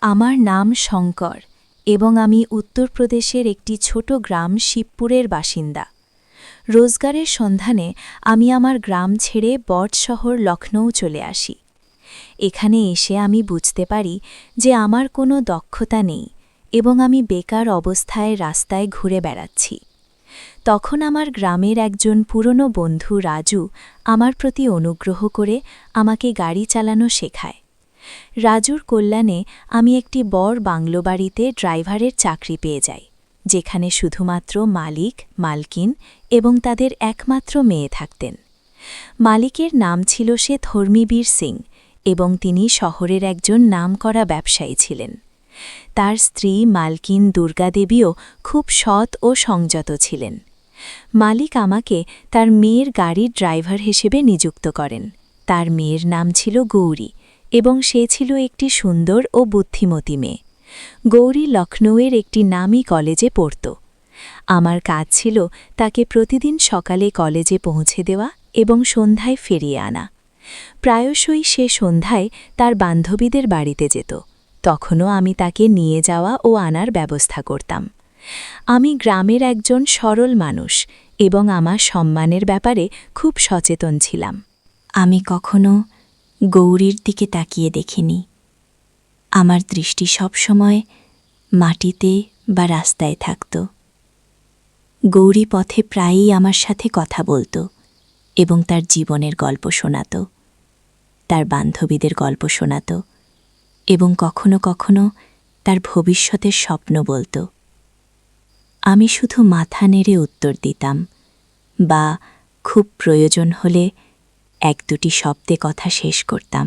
আমার নাম শঙ্কর এবং আমি উত্তরপ্রদেশের একটি ছোট গ্রাম শিবপুরের বাসিন্দা। রোজগারের সন্ধানে আমি আমার গ্রাম ছেড়ে বড় শহর লখনৌ চলে আসি। এখানে এসে আমি বুঝতে পারি যে আমার কোনো দক্ষতা নেই এবং আমি বেকার অবস্থায় রাস্তায় ঘুরে বেড়াচ্ছি। তখন আমার গ্রামের একজন পুরনো বন্ধু রাজু আমার প্রতি অনুগ্রহ করে আমাকে গাড়ি চালানো শেখায়। রাজুর কল্যাণে আমি একটি বড় বাংলো বাড়িতে ড্রাইভারের চাকরি পেয়ে যাই, যেখানে শুধুমাত্র মালিক, মালকিন এবং তাদের একমাত্র মেয়ে থাকতেন। মালিকের নাম ছিল সে ধর্মীবীর সিং এবং তিনি শহরের একজন নামকরা ব্যবসায়ী ছিলেন। তার স্ত্রী মালকিন দুর্গাদেবীও খুব সৎ ও সংযত ছিলেন। মালিক আমাকে তার মেয়ের গাড়ির ড্রাইভার হিসেবে নিযুক্ত করেন। তার মেয়ের নাম ছিল গৌরী এবং সে ছিল একটি সুন্দর ও বুদ্ধিমতী মেয়ে। গৌরী লখনৌয়ের একটি নামী কলেজে পড়ত। আমার কাজ ছিল তাকে প্রতিদিন সকালে কলেজে পৌঁছে দেওয়া এবং সন্ধ্যায় ফিরিয়ে আনা। প্রায়শই সে সন্ধ্যায় তার বান্ধবীদের বাড়িতে যেত। তখনও আমি তাকে নিয়ে যাওয়া ও আনার ব্যবস্থা করতাম। আমি গ্রামের একজন সরল মানুষ এবং আমার সম্মানের ব্যাপারে খুব সচেতন ছিলাম। আমি কখনো গৌরীর দিকে তাকিয়ে দেখিনি। আমার দৃষ্টি সবসময় মাটিতে বা রাস্তায় থাকত। গৌরী পথে প্রায়ই আমার সাথে কথা বলত এবং তার জীবনের গল্প শোনাত, তার বান্ধবীদের গল্প শোনাত এবং কখনো কখনো তার ভবিষ্যতের স্বপ্ন বলত। আমি শুধু মাথা নেড়ে উত্তর দিতাম বা খুব প্রয়োজন হলে এক দুটি শব্দে কথা শেষ করতাম।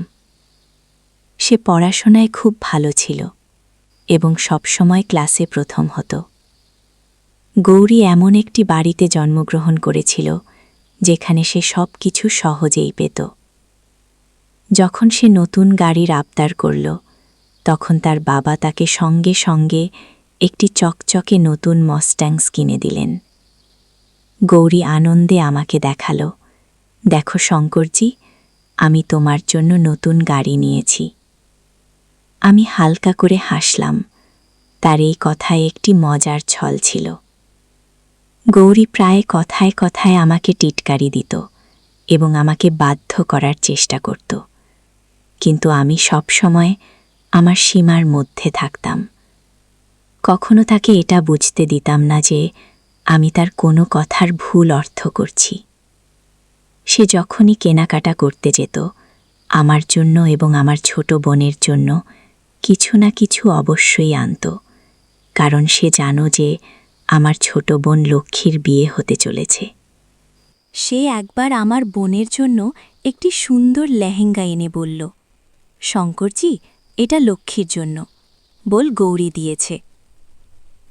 সে পড়াশোনায় খুব ভালো ছিল এবং সবসময় ক্লাসে প্রথম হতো। গৌরী এমন একটি বাড়িতে জন্মগ্রহণ করেছিল যেখানে সে সব কিছু সহজেই পেত। যখন সে নতুন গাড়ির আবদার করল, তখন তার বাবা তাকে সঙ্গে সঙ্গে একটি চকচকে নতুন মস্ট্যাংস কিনে দিলেন। গৌরী আনন্দে আমাকে দেখাল, দেখো শঙ্করজি, আমি তোমার জন্য নতুন গাড়ি নিয়েছি। আমি হালকা করে হাসলাম। তার এই কথায় একটি মজার ছল ছিল। গৌরী প্রায় কথায় কথায় আমাকে টিটকারি দিত এবং আমাকে বাধ্য করার চেষ্টা করত, কিন্তু আমি সবসময় আমার সীমার মধ্যে থাকতাম। কখনো তাকে এটা বুঝতে দিতাম না যে আমি তার কোনো কথার ভুল অর্থ করছি। সে যখনই কেনাকাটা করতে যেত, আমার জন্য এবং আমার ছোট বোনের জন্য কিছু না কিছু অবশ্যই আনত, কারণ সে জানো যে আমার ছোট বোন লক্ষ্মীর বিয়ে হতে চলেছে। সে একবার আমার বোনের জন্য একটি সুন্দর লেহেঙ্গা এনে বলল, শঙ্করজি, এটা লক্ষ্মীর জন্য, বল গৌরী দিয়েছে।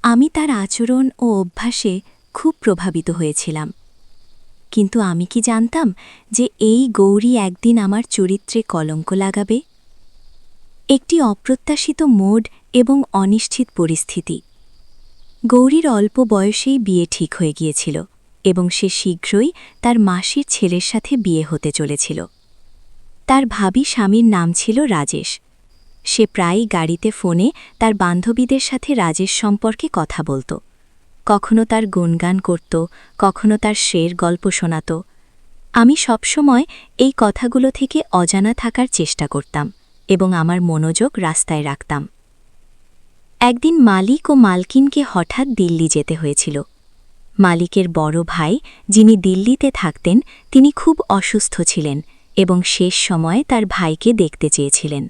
আমি তার আচরণ ও অভ্যাসে খুব প্রভাবিত হয়েছিলাম, কিন্তু আমি কি জানতাম যে এই গৌরী একদিন আমার চরিত্রে কলঙ্ক লাগাবে। একটি অপ্রত্যাশিত মোড এবং অনিশ্চিত পরিস্থিতি। গৌরীর অল্প বয়সেই বিয়ে ঠিক হয়ে গিয়েছিল এবং সে শীঘ্রই তার মাসির ছেলের সাথে বিয়ে হতে চলেছিল। তার ভাবী স্বামীর নাম ছিল রাজেশ। সে প্রায়ই গাড়িতে ফোনে তার বান্ধবীদের সাথে রাজেশ সম্পর্কে কথা বলত। কখনো তার গুণগান করত, কখনো তার শের গল্প শোনাত। আমি সবসময় এই কথাগুলো থেকে অজানা থাকার চেষ্টা করতাম এবং আমার মনোযোগ রাস্তায় রাখতাম। একদিন মালিক ও মালকিনকে হঠাৎ দিল্লি যেতে হয়েছিল। মালিকের বড় ভাই, যিনি দিল্লিতে থাকতেন, তিনি খুব অসুস্থ ছিলেন এবং শেষ সময়ে তার ভাইকে দেখতে চেয়েছিলেন।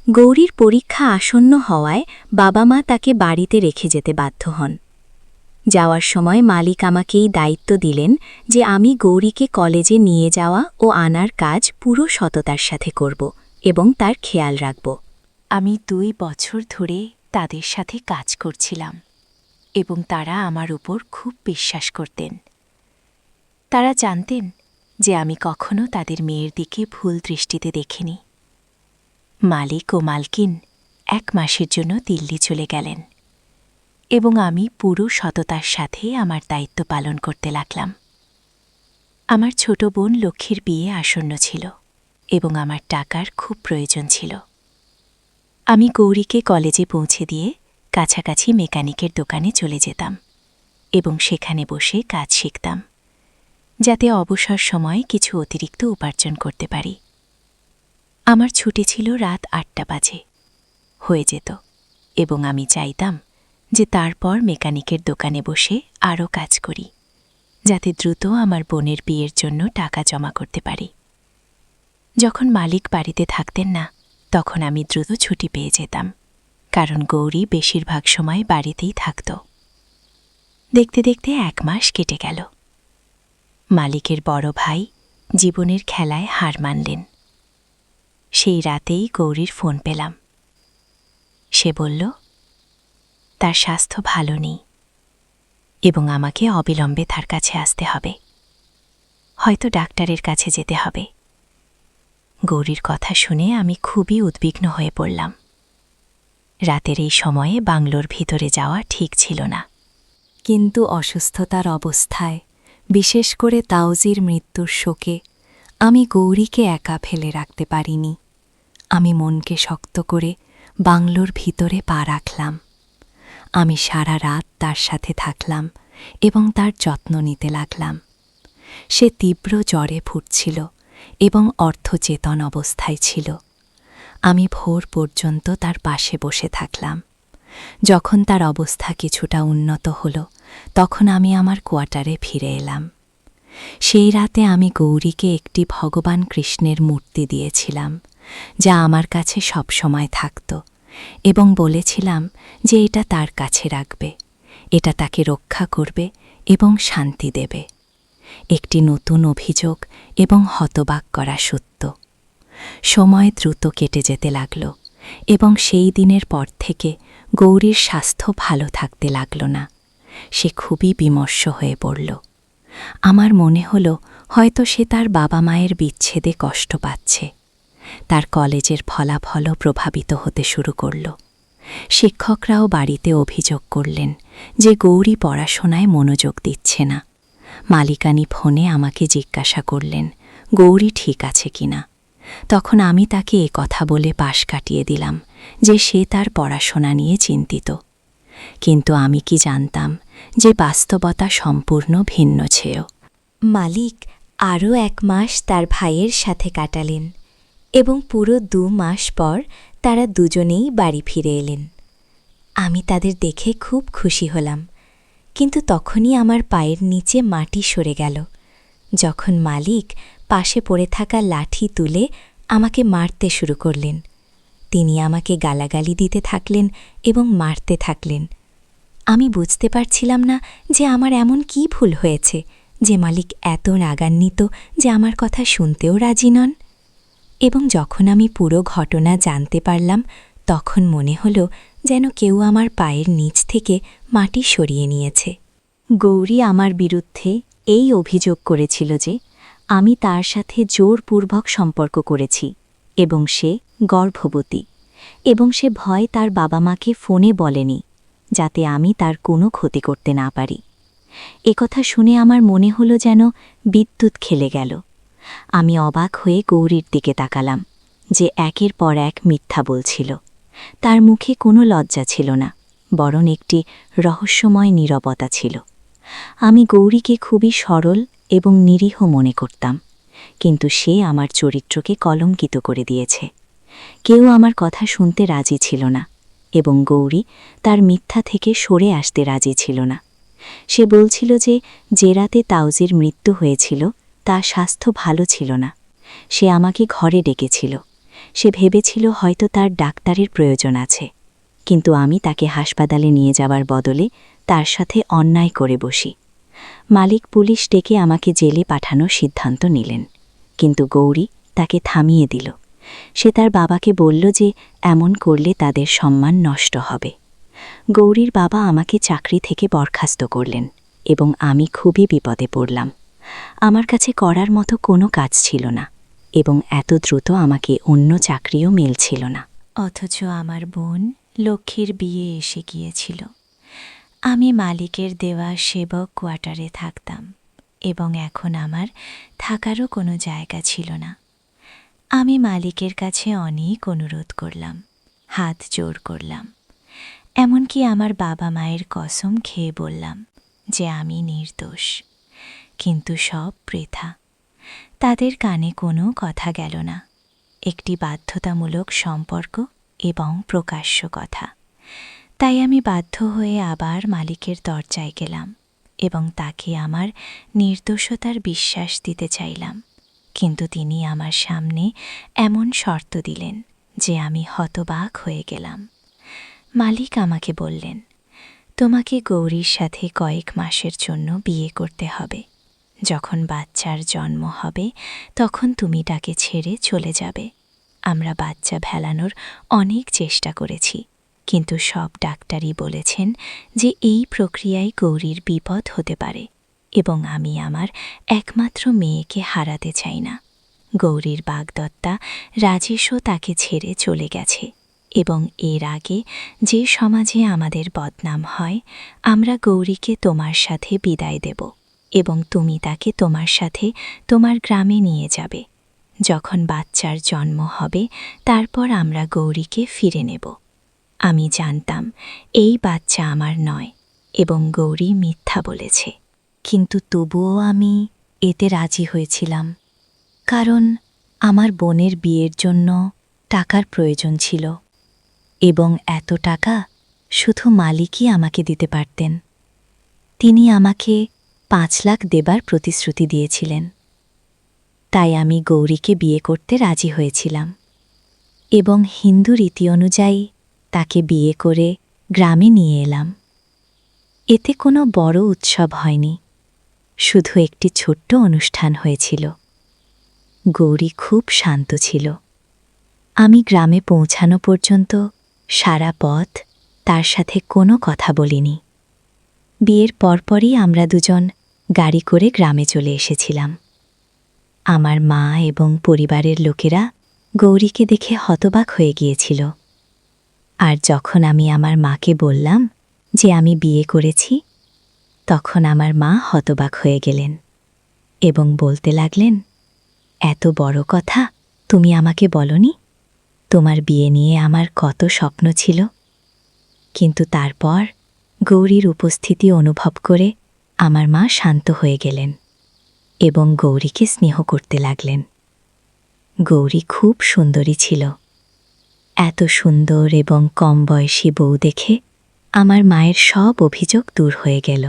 গৌরীর পরীক্ষা আসন্ন হওয়ায় বাবা মা তাকে বাড়িতে রেখে যেতে বাধ্য হন। যাওয়ার সময় মালিক আমাকে এই দায়িত্ব দিলেন যে আমি গৌরীকে কলেজে নিয়ে যাওয়া ও আনার কাজ পুরো সততার সাথে করব এবং তার খেয়াল রাখব। আমি 2 বছর ধরে তাদের সাথে কাজ করছিলাম এবং তারা আমার উপর খুব বিশ্বাস করতেন। তারা জানতেন যে আমি কখনো তাদের মেয়ের দিকে ভুল দৃষ্টিতে দেখিনি। মালিক ও মালকিন 1 মাসের জন্য দিল্লি চলে গেলেন এবং আমি পুরো সততার সাথে আমার দায়িত্ব পালন করতে লাগলাম। আমার ছোট বোন লক্ষ্মীর বিয়ে আসন্ন ছিল এবং আমার টাকার খুব প্রয়োজন ছিল। আমি গৌরীকে কলেজে পৌঁছে দিয়ে কাছাকাছি মেকানিকের দোকানে চলে যেতাম এবং সেখানে বসে কাজ শিখতাম, যাতে অবসর সময়ে কিছু অতিরিক্ত উপার্জন করতে পারি। আমার ছুটি ছিল রাত ৮টা বাজে হয়ে যেত এবং আমি চাইতাম যে তারপর মেকানিকের দোকানে বসে আরও কাজ করি, যাতে দ্রুত আমার বোনের বিয়ের জন্য টাকা জমা করতে পারি। যখন মালিক বাড়িতে থাকতেন না, তখন আমি দ্রুত ছুটি পেয়ে যেতাম, কারণ গৌরী বেশিরভাগ সময় বাড়িতেই থাকত। দেখতে দেখতে ১ মাস কেটে গেল। মালিকের বড় ভাই জীবনের খেলায় হার মানলেন। সেই রাতেই গৌরীর ফোন পেলাম। সে বলল তার স্বাস্থ্য ভালো নেই এবং আমাকে অবিলম্বে তার কাছে আসতে হবে, হয়তো ডাক্তারের কাছে যেতে হবে। গৌরীর কথা শুনে আমি খুবই উদ্বিগ্ন হয়ে পড়লাম। রাতের এই সময়ে বাংলোর ভিতরে যাওয়া ঠিক ছিল না, কিন্তু অসুস্থতার অবস্থায়, বিশেষ করে তাওজির মৃত্যুর শোকে, আমি গৌরীকে একা ফেলে রাখতে পারিনি। আমি মনকে শক্ত করে বাংলোর ভিতরে পা রাখলাম। আমি সারা রাত তার সাথে থাকলাম এবং তার যত্ন নিতে লাগলাম। সে তীব্র জ্বরে ভুগছিল এবং অর্ধচেতন অবস্থায় ছিল। আমি ভোর পর্যন্ত তার পাশে বসে থাকলাম। যখন তার অবস্থা কিছুটা উন্নত হল, তখন আমি আমার কোয়ার্টারে ফিরে এলাম। সেই রাতে আমি গৌরীকে একটি ভগবান কৃষ্ণের মূর্তি দিয়েছিলাম, যা আমার কাছে সবসময় থাকত, এবং বলেছিলাম যে এটা তার কাছে রাখবে, এটা তাকে রক্ষা করবে এবং শান্তি দেবে। একটি নতুন অভিযোগ এবং হতবাক করা সত্য। সময় দ্রুত কেটে যেতে লাগল এবং সেই দিনের পর থেকে গৌরীর স্বাস্থ্য ভালো থাকতে লাগল না। সে খুবই বিমর্ষ হয়ে পড়ল। আমার মনে হল হয়তো সে তার বাবা মায়ের বিচ্ছেদে কষ্ট পাচ্ছে। তার কলেজের ফলাফলও প্রভাবিত হতে শুরু করল। শিক্ষকরাও বাড়িতে অভিযোগ করলেন যে গৌরী পড়াশোনায় মনোযোগ দিচ্ছে না। মালিকানি ফোনে আমাকে জিজ্ঞাসা করলেন গৌরী ঠিক আছে কিনা। তখন আমি তাকে কথা বলে পাশ কাটিয়ে দিলাম যে সে তার পড়াশোনা নিয়ে চিন্তিত। কিন্তু আমি কি জানতাম যে বাস্তবতা সম্পূর্ণ ভিন্ন ছিল। মালিক আরও ১ মাস তার ভাইয়ের সাথে কাটালেন এবং পুরো ২ মাস পর তারা দুজনেই বাড়ি ফিরে এলেন। আমি তাদের দেখে খুব খুশি হলাম, কিন্তু তখনই আমার পায়ের নিচে মাটি সরে গেল, যখন মালিক পাশে পড়ে থাকা লাঠি তুলে আমাকে মারতে শুরু করলেন। তিনি আমাকে গালাগালি দিতে থাকলেন এবং মারতে থাকলেন। আমি বুঝতে পারছিলাম না যে আমার এমন কী ভুল হয়েছে যে মালিক এত রাগান্বিত যে আমার কথা শুনতেও রাজি নন। এবং যখন আমি পুরো ঘটনা জানতে পারলাম, তখন মনে হলো যেন কেউ আমার পায়ের নিচ থেকে মাটি সরিয়ে নিয়েছে। গৌরী আমার বিরুদ্ধে এই অভিযোগ করেছিল যে আমি তার সাথে জোরপূর্বক সম্পর্ক করেছি এবং সে গর্ভবতী, এবং সে ভয় তার বাবা মাকে ফোনে বলেনি, যাতে আমি তার কোনো ক্ষতি করতে না পারি। একথা শুনে আমার মনে হলো যেন বিদ্যুৎ খেলে গেল। আমি অবাক হয়ে গৌরীর দিকে তাকালাম, যে একের পর এক মিথ্যা বলছিল। তার মুখে কোনো লজ্জা ছিল না, বরং একটি রহস্যময় নীরবতা ছিল। আমি গৌরীকে খুবই সরল এবং নিরীহ মনে করতাম, কিন্তু সে আমার চরিত্রকে কলঙ্কিত করে দিয়েছে। কেউ আমার কথা শুনতে রাজি ছিল না, এবং গৌরী তার মিথ্যা থেকে সরে আসতে রাজি ছিল না। সে বলছিল যে রাতে তাওজির মৃত্যু হয়েছিল তার স্বাস্থ্য ভালো ছিল না। সে আমাকে ঘরে ডেকেছিল। সে ভেবেছিল হয়তো তার ডাক্তারের প্রয়োজন আছে, কিন্তু আমি তাকে হাসপাতালে নিয়ে যাওয়ার বদলে তার সাথে অন্যায় করে বসি। মালিক পুলিশ ডেকে আমাকে জেলে পাঠানোর সিদ্ধান্ত নিলেন, কিন্তু গৌরী তাকে থামিয়ে দিল। সে তার বাবাকে বলল যে এমন করলে তাদের সম্মান নষ্ট হবে। গৌরীর বাবা আমাকে চাকরি থেকে বরখাস্ত করলেন এবং আমি খুবই বিপদে পড়লাম। আমার কাছে করার মতো কোনো কাজ ছিল না এবং এত দ্রুত আমাকে অন্য চাকরিও মিলছিল না। অথচ আমার বোন লক্ষ্মীর বিয়ে এসে গিয়েছিল। আমি মালিকের দেওয়া সেবক কোয়ার্টারে থাকতাম এবং এখন আমার থাকারও কোনো জায়গা ছিল না। আমি মালিকের কাছে অনেক অনুরোধ করলাম, হাত জোর করলাম, এমনকি আমার বাবা মায়ের কসম খেয়ে বললাম যে আমি নির্দোষ। কিন্তু সব বৃথা। তাদের কানে কোনো কথা গেল না। একটি বাধ্যতামূলক সম্পর্ক এবং প্রকাশ্য কথা। তাই আমি বাধ্য হয়ে আবার মালিকের দরজায় গেলাম এবং তাকে আমার নির্দোষতার বিশ্বাস দিতে চাইলাম। কিন্তু তিনি আমার সামনে এমন শর্ত দিলেন যে আমি হতবাক হয়ে গেলাম। মালিক আমাকে বললেন, তোমাকে গৌরীর সাথে কয়েক মাসের জন্য বিয়ে করতে হবে। যখন বাচ্চার জন্ম হবে তখন তুমি তাকে ছেড়ে চলে যাবে। আমরা বাচ্চা ভেলানোর অনেক চেষ্টা করেছি, কিন্তু সব ডাক্তারই বলেছেন যে এই প্রক্রিয়ায় গৌরীর বিপদ হতে পারে এবং আমি আমার একমাত্র মেয়েকে হারাতে চাই না। গৌরীর বাগদত্তা রাজেশও তাকে ছেড়ে চলে গেছে এবং এর আগে যে সমাজে আমাদের বদনাম হয়, আমরা গৌরীকে তোমার সাথে বিদায় দেব এবং তুমি তাকে তোমার সাথে তোমার গ্রামে নিয়ে যাবে। যখন বাচ্চার জন্ম হবে তারপর আমরা গৌরীকে ফিরে নেব। আমি জানতাম এই বাচ্চা আমার নয় এবং গৌরী মিথ্যা বলেছে, কিন্তু তবুও আমি এতে রাজি হয়েছিলাম, কারণ আমার বোনের বিয়ের জন্য টাকার প্রয়োজন ছিল এবং এত টাকা শুধু মালিকই আমাকে দিতে পারতেন। তিনি আমাকে 5 লাখ দেবার প্রতিশ্রুতি দিয়েছিলেন। তাই আমি গৌরীকে বিয়ে করতে রাজি হয়েছিলাম এবং হিন্দু রীতি অনুযায়ী তাকে বিয়ে করে গ্রামে নিয়ে এলাম। এতে কোনো বড় উৎসব হয়নি, শুধু একটি ছোট্ট অনুষ্ঠান হয়েছিল। গৌরী খুব শান্ত ছিল। আমি গ্রামে পৌঁছানো পর্যন্ত সারা পথ তার সাথে কোনো কথা বলিনি। বিয়ের পরপরই আমরা দুজন গাড়ি করে গ্রামে চলে এসেছিলাম। আমার মা এবং পরিবারের লোকেরা গৌরীকে দেখে হতবাক হয়ে গিয়েছিল। আর যখন আমি আমার মাকে বললাম যে আমি বিয়ে করেছি, তখন আমার মা হতবাক হয়ে গেলেন এবং বলতে লাগলেন, এত বড় কথা তুমি আমাকে বলনি? তোমার বিয়ে নিয়ে আমার কত স্বপ্ন ছিল। কিন্তু তারপর গৌরীর উপস্থিতি অনুভব করে আমার মা শান্ত হয়ে গেলেন এবং গৌরীকে স্নেহ করতে লাগলেন। গৌরী খুব সুন্দরী ছিল। এত সুন্দর এবং কম বয়সী বউ দেখে আমার মায়ের সব অভিযোগ দূর হয়ে গেল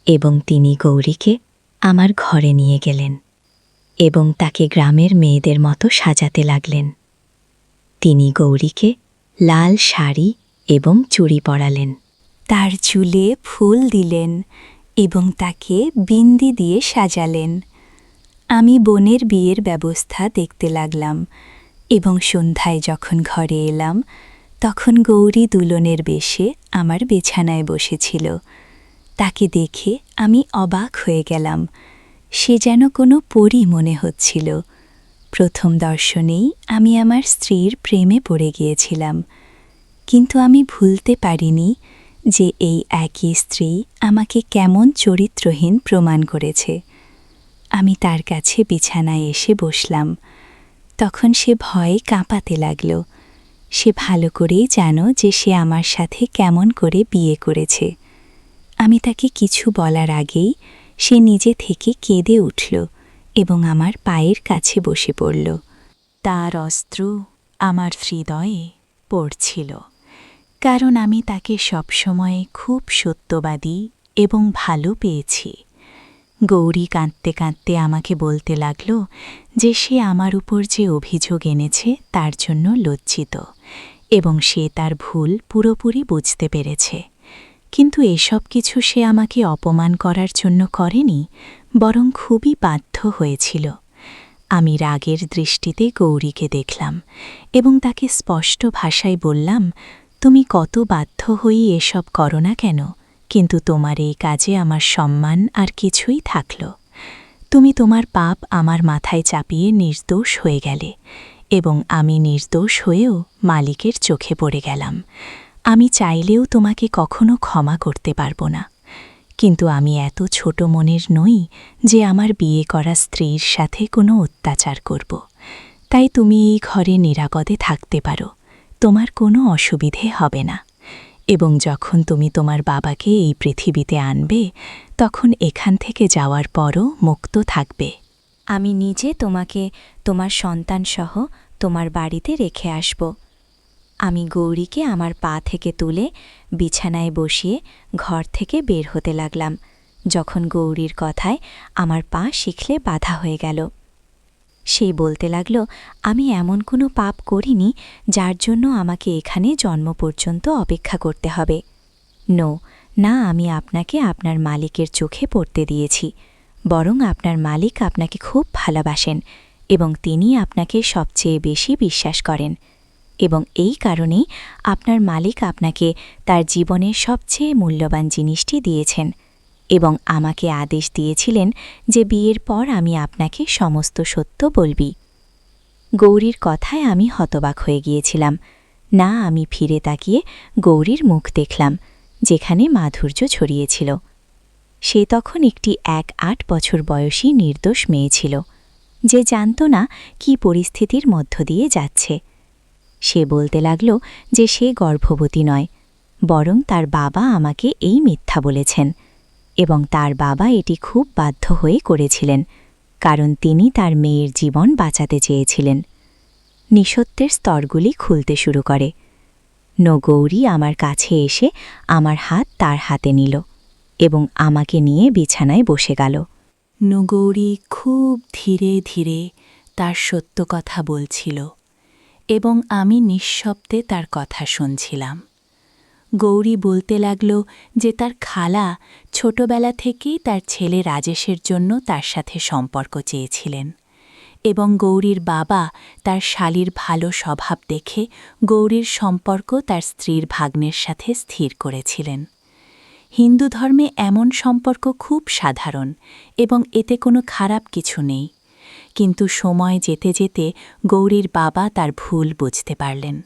এবং তিনি গৌরীকে আমার ঘরে নিয়ে গেলেন এবং তাকে গ্রামের মেয়েদের মতো সাজাতে লাগলেন। তিনি গৌরীকে লাল শাড়ি এবং চুড়ি পরালেন, তার চুলে ফুল দিলেন এবং তাকে বিন্দি দিয়ে সাজালেন। আমি বোনের বিয়ের ব্যবস্থা দেখতে লাগলাম এবং সন্ধ্যায় যখন ঘরে এলাম তখন গৌরী দুলনের বেশে আমার বিছানায় বসেছিল। তাকে দেখে আমি অবাক হয়ে গেলাম। সে যেন কোনো পরী মনে হচ্ছিল। প্রথম দর্শনেই আমি আমার স্ত্রীর প্রেমে পড়ে গিয়েছিলাম, কিন্তু আমি ভুলতে পারিনি যে এই একই স্ত্রী আমাকে কেমন চরিত্রহীন প্রমাণ করেছে। আমি তার কাছে বিছানায় এসে বসলাম। তখন সে ভয়ে কাঁপাতে লাগল। সে ভালো করেই জানো যে সে আমার সাথে কেমন করে বিয়ে করেছে। আমি তাকে কিছু বলার আগেই সে নিজে থেকে কেঁদে উঠল এবং আমার পায়ের কাছে বসে পড়ল। তার অস্ত্র আমার হৃদয়ে পড়ছিল, কারণ আমি তাকে সবসময় খুব সত্যবাদী এবং ভালো পেয়েছি। গৌরী কাঁদতে কাঁদতে আমাকে বলতে লাগল যে সে আমার উপর যে অভিযোগ এনেছে তার জন্য লজ্জিত এবং সে তার ভুল পুরোপুরি বুঝতে পেরেছে। কিন্তু এসব কিছু সে আমাকে অপমান করার জন্য করেনি, বরং খুবই বাধ্য হয়েছিল। আমি রাগের দৃষ্টিতে গৌরীকে দেখলাম এবং তাকে স্পষ্ট ভাষায় বললাম, তুমি কত বাধ্য হয়ে এসব করো না কেন, কিন্তু তোমার এই কাজে আমার সম্মান আর কিছুই থাকল। তুমি তোমার পাপ আমার মাথায় চাপিয়ে নির্দোষ হয়ে গেলে এবং আমি নির্দোষ হয়েও মালিকের চোখে পড়ে গেলাম। আমি চাইলেও তোমাকে কখনো ক্ষমা করতে পারব না, কিন্তু আমি এত ছোট মনের নই যে আমার বিয়ে করা স্ত্রীর সাথে কোনো অত্যাচার করব। তাই তুমি এই ঘরে নিরাপদে থাকতে পারো, তোমার কোনো অসুবিধে হবে না, এবং যখন তুমি তোমার বাবাকে এই পৃথিবীতে আনবে তখন এখান থেকে যাওয়ার পরও মুক্ত থাকবে। আমি নিজে তোমাকে তোমার সন্তানসহ তোমার বাড়িতে রেখে আসব। আমি গৌরীকে আমার পা থেকে তুলে বিছানায় বসিয়ে ঘর থেকে বের হতে লাগলাম, যখন গৌরীর কথায় আমার পা শিখলে বাধা হয়ে গেল। সে বলতে লাগল, আমি এমন কোনো পাপ করিনি যার জন্য আমাকে এখানে জন্ম পর্যন্ত অপেক্ষা করতে হবে। না, আমি আপনাকে আপনার মালিকের চোখে পড়তে দিয়েছি, বরং আপনার মালিক আপনাকে খুব ভালোবাসেন এবং তিনি আপনাকে সবচেয়ে বেশি বিশ্বাস করেন, এবং এই কারণেই আপনার মালিক আপনাকে তার জীবনের সবচেয়ে মূল্যবান জিনিসটি দিয়েছেন এবং আমাকে আদেশ দিয়েছিলেন যে বিয়ের পর আমি আপনাকে সমস্ত সত্য বলবি। গৌরীর কথায় আমি হতবাক হয়ে গিয়েছিলাম। না, আমি ফিরে তাকিয়ে গৌরীর মুখ দেখলাম, যেখানে মাধুর্য ছড়িয়েছিল। সে তখন একটি 1-8 বছর বয়সী নির্দোষ মেয়ে ছিল, যে জানত না কি পরিস্থিতির মধ্য দিয়ে যাচ্ছে। সে বলতে লাগল যে সে গর্ভবতী নয়, বরং তার বাবা আমাকে এই মিথ্যা বলেছেন, এবং তার বাবা এটি খুব বাধ্য হয়ে করেছিলেন, কারণ তিনি তার মেয়ের জীবন বাঁচাতে চেয়েছিলেন। নিঃসত্যের স্তরগুলি খুলতে শুরু করে। গৌরী আমার কাছে এসে আমার হাত তার হাতে নিল এবং আমাকে নিয়ে বিছানায় বসে গেল। গৌরী খুব ধীরে ধীরে তার সত্য কথা বলছিল এবং আমি নিঃশব্দে তার কথা শুনছিলাম। গৌরী বলতে লাগল যে তার খালা ছোটবেলা থেকেই তার ছেলে রাজেশের জন্য তার সাথে সম্পর্ক চেয়েছিলেন, এবং গৌরীর বাবা তার শালীর ভালো স্বভাব দেখে গৌরীর সম্পর্ক তার স্ত্রীর ভাগ্নের সাথে স্থির করেছিলেন। হিন্দু ধর্মে এমন সম্পর্ক খুব সাধারণ এবং এতে কোনো খারাপ কিছু নেই, কিন্তু সময় যেতে যেতে গৌরীর বাবা তার ভুল বুঝতে পারলেন,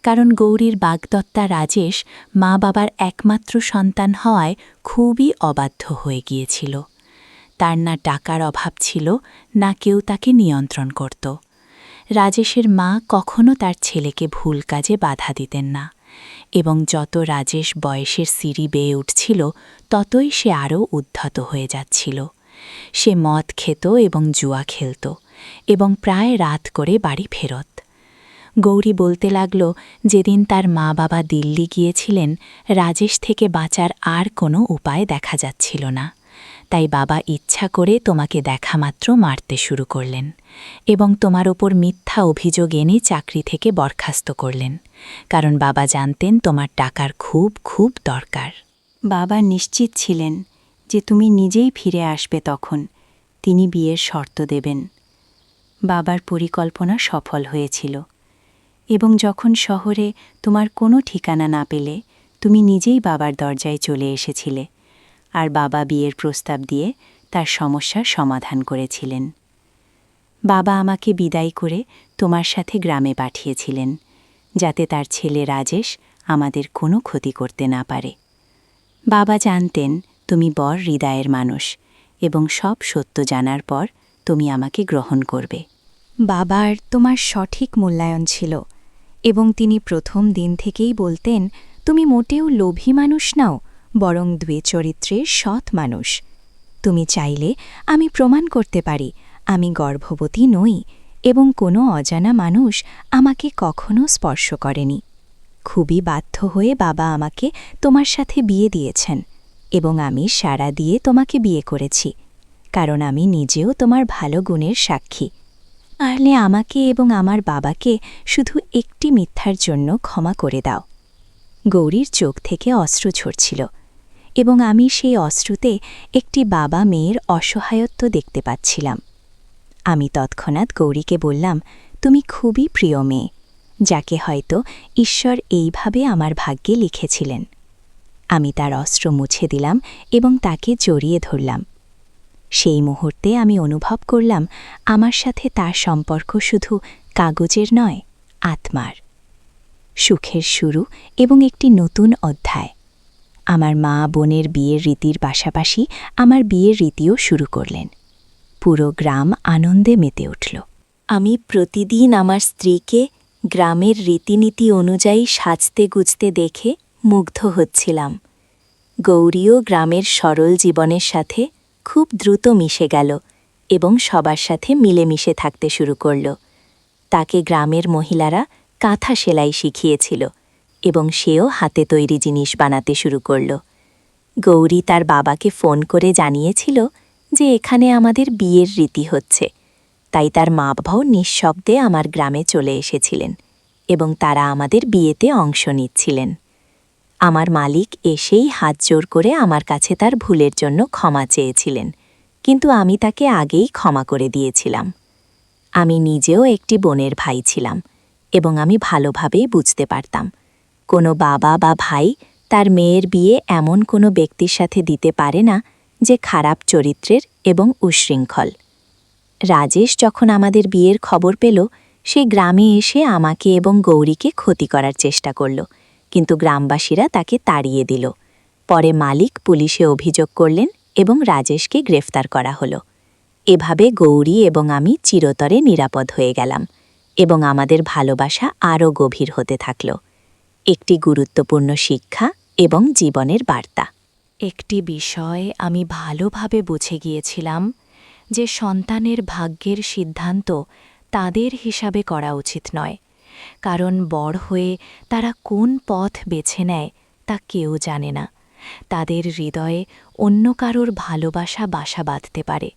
কারণ গৌরীর বাগদত্তা রাজেশ মা বাবার একমাত্র সন্তান হওয়ায় খুবই অবাধ্য হয়ে গিয়েছিল। তার না টাকার অভাব ছিল, না কেউ তাকে নিয়ন্ত্রণ করত। রাজেশের মা কখনো তার ছেলেকে ভুল কাজে বাধা দিতেন না, এবং যত রাজেশ বয়সের সিঁড়ি বেয়ে উঠছিল ততই সে আরও উদ্ধত হয়ে যাচ্ছিল। সে মদ খেত এবং জুয়া খেলত এবং প্রায় রাত করে বাড়ি ফেরত। গৌরী বলতে লাগল, যেদিন তার মা বাবা দিল্লি গিয়েছিলেন, রাজেশ থেকে বাঁচার আর কোনো উপায় দেখা যাচ্ছিল না, তাই বাবা ইচ্ছা করে তোমাকে দেখামাত্র মারতে শুরু করলেন এবং তোমার ওপর মিথ্যা অভিযোগ এনে চাকরি থেকে বরখাস্ত করলেন, কারণ বাবা জানতেন তোমার টাকার খুব খুব দরকার। বাবা নিশ্চিত ছিলেন যে তুমি নিজেই ফিরে আসবে, তখন তিনি বিয়ের শর্ত দেবেন। বাবার পরিকল্পনা সফল হয়েছিল, এবং যখন শহরে তোমার কোনো ঠিকানা না পেলে তুমি নিজেই বাবার দরজায় চলে এসেছিলে, আর বাবা বিয়ের প্রস্তাব দিয়ে তার সমস্যার সমাধান করেছিলেন। বাবা আমাকে বিদায় করে তোমার সাথে গ্রামে পাঠিয়েছিলেন, যাতে তার ছেলে রাজেশ আমাদের কোনো ক্ষতি করতে না পারে। বাবা জানতেন তুমি বড় হৃদয়ের মানুষ, এবং সব সত্য জানার পর তুমি আমাকে গ্রহণ করবে। বাবার তোমার সঠিক মূল্যায়ন ছিল, এবং তিনি প্রথম দিন থেকেই বলতেন, তুমি মোটেও লোভী মানুষ নাও, বরং চরিত্রের সৎ মানুষ। তুমি চাইলে আমি প্রমাণ করতে পারি আমি গর্ভবতী নই, এবং কোনো অজানা মানুষ আমাকে কখনো স্পর্শ করেনি। খুবই বাধ্য হয়ে বাবা আমাকে তোমার সাথে বিয়ে দিয়েছেন, এবং আমি সাড়া দিয়ে তোমাকে বিয়ে করেছি, কারণ আমি নিজেও তোমার ভালো গুণের সাক্ষী। আহলে আমাকে এবং আমার বাবাকে শুধু একটি মিথ্যার জন্য ক্ষমা করে দাও। গৌরীর চোখ থেকে অশ্রু ঝরছিল, এবং আমি সেই অশ্রুতে একটি বাবা মেয়ের অসহায়ত্ব দেখতে পাচ্ছিলাম। আমি তৎক্ষণাৎ গৌরীকে বললাম, তুমি খুবই প্রিয় মেয়ে, যাকে হয়তো ঈশ্বর এইভাবে আমার ভাগ্যে লিখেছিলেন। আমি তার অশ্রু মুছে দিলাম এবং তাকে জড়িয়ে ধরলাম। সেই মুহূর্তে আমি অনুভব করলাম আমার সাথে তার সম্পর্ক শুধু কাগজের নয়, আত্মার। সুখের শুরু এবং একটি নতুন অধ্যায়। আমার মা বোনের বিয়ের রীতির পাশাপাশি আমার বিয়ের রীতিও শুরু করলেন। পুরো গ্রাম আনন্দে মেতে উঠল। আমি প্রতিদিন আমার স্ত্রীকে গ্রামের রীতিনীতি অনুযায়ী সাজতে গুজতে দেখে মুগ্ধ হচ্ছিলাম। গৌরীও গ্রামের সরল জীবনের সাথে খুব দ্রুত মিশে গেল এবং সবার সাথে মিলেমিশে থাকতে শুরু করল। তাকে গ্রামের মহিলারা কাঁথা সেলাই শিখিয়েছিল এবং সেও হাতে তৈরি জিনিস বানাতে শুরু করল। গৌরী তার বাবাকে ফোন করে জানিয়েছিল যে এখানে আমাদের বিয়ের রীতি হচ্ছে, তাই তার মা বাবাও নিঃশব্দে আমার গ্রামে চলে এসেছিলেন এবং তারা আমাদের বিয়েতে অংশ নিচ্ছিলেন। আমার মালিক এসেই হাত জোর করে আমার কাছে তার ভুলের জন্য ক্ষমা চেয়েছিলেন, কিন্তু আমি তাকে আগেই ক্ষমা করে দিয়েছিলাম। আমি নিজেও একটি বোনের ভাই ছিলাম এবং আমি ভালোভাবেই বুঝতে পারতাম কোনো বাবা বা ভাই তার মেয়ের বিয়ে এমন কোনো ব্যক্তির সাথে দিতে পারে না যে খারাপ চরিত্রের এবং উচ্ছৃঙ্খল। রাজেশ যখন আমাদের বিয়ের খবর পেল, সে গ্রামে এসে আমাকে এবং গৌরীকে ক্ষতি করার চেষ্টা করল, কিন্তু গ্রামবাসীরা তাকে তাড়িয়ে দিল। পরে মালিক পুলিশে অভিযোগ করলেন এবং রাজেশকে গ্রেফতার করা হলো। এভাবে গৌরী এবং আমি চিরতরে নিরাপদ হয়ে গেলাম এবং আমাদের ভালোবাসা আরও গভীর হতে থাকল। একটি গুরুত্বপূর্ণ শিক্ষা এবং জীবনের বার্তা। একটি বিষয় আমি ভালোভাবে বুঝে গিয়েছিলাম যে সন্তানের ভাগ্যের সিদ্ধান্ত তাদের হিসাবে করা উচিত নয়, কারণ বড় হয়ে তারা কোন পথ বেছে নেয় তা কেউ জানে না। তাদের হৃদয়ে অন্য কারোর ভালোবাসা বাসা বাঁধতে পারে।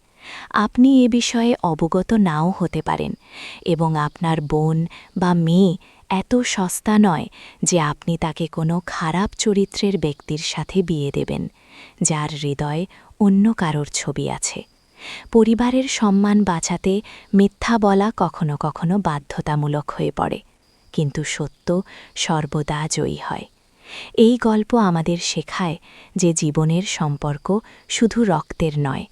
আপনি এ বিষয়ে অবগত নাও হতে পারেন এবং আপনার বোন বা মেয়ে এত সস্তা নয় যে আপনি তাকে কোনো খারাপ চরিত্রের ব্যক্তির সাথে বিয়ে দেবেন, যার হৃদয়ে অন্য কারোর ছবি আছে। পরিবারের সম্মান বাঁচাতে মিথ্যা বলা কখনো কখনো বাধ্যতামূলক হয়ে পড়ে, কিন্তু সত্য সর্বদা জয়ী হয়। এই গল্প আমাদের শেখায় যে জীবনের সম্পর্ক শুধু রক্তের নয়,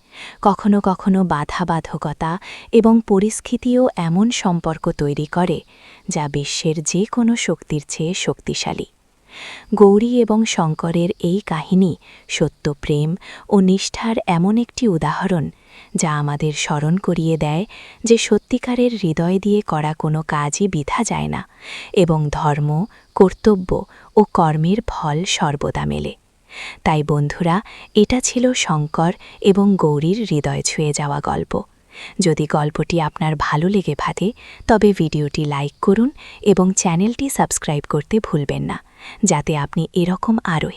কখনো কখনো বাধাবাধকতা এবং পরিস্থিতিও এমন সম্পর্ক তৈরি করে যা বিশ্বের যে কোনো শক্তির চেয়ে শক্তিশালী। গৌরী এবং শঙ্করের এই কাহিনী সত্য প্রেম ও নিষ্ঠার এমন একটি উদাহরণ যা আমাদের স্মরণ করিয়ে দেয় যে সত্যিকারের হৃদয় দিয়ে করা কোনো কাজই বৃথা যায় না এবং ধর্ম, কর্তব্য ও কর্মের ফল সর্বদা মেলে। তাই বন্ধুরা, এটা ছিল শঙ্কর এবং গৌরীর হৃদয় ছুঁয়ে যাওয়া গল্প। যদি গল্পটি আপনার ভালো লেগে থাকে তবে ভিডিওটি লাইক করুন এবং চ্যানেলটি সাবস্ক্রাইব করতে ভুলবেন না, যাতে আপনি এরকম আরও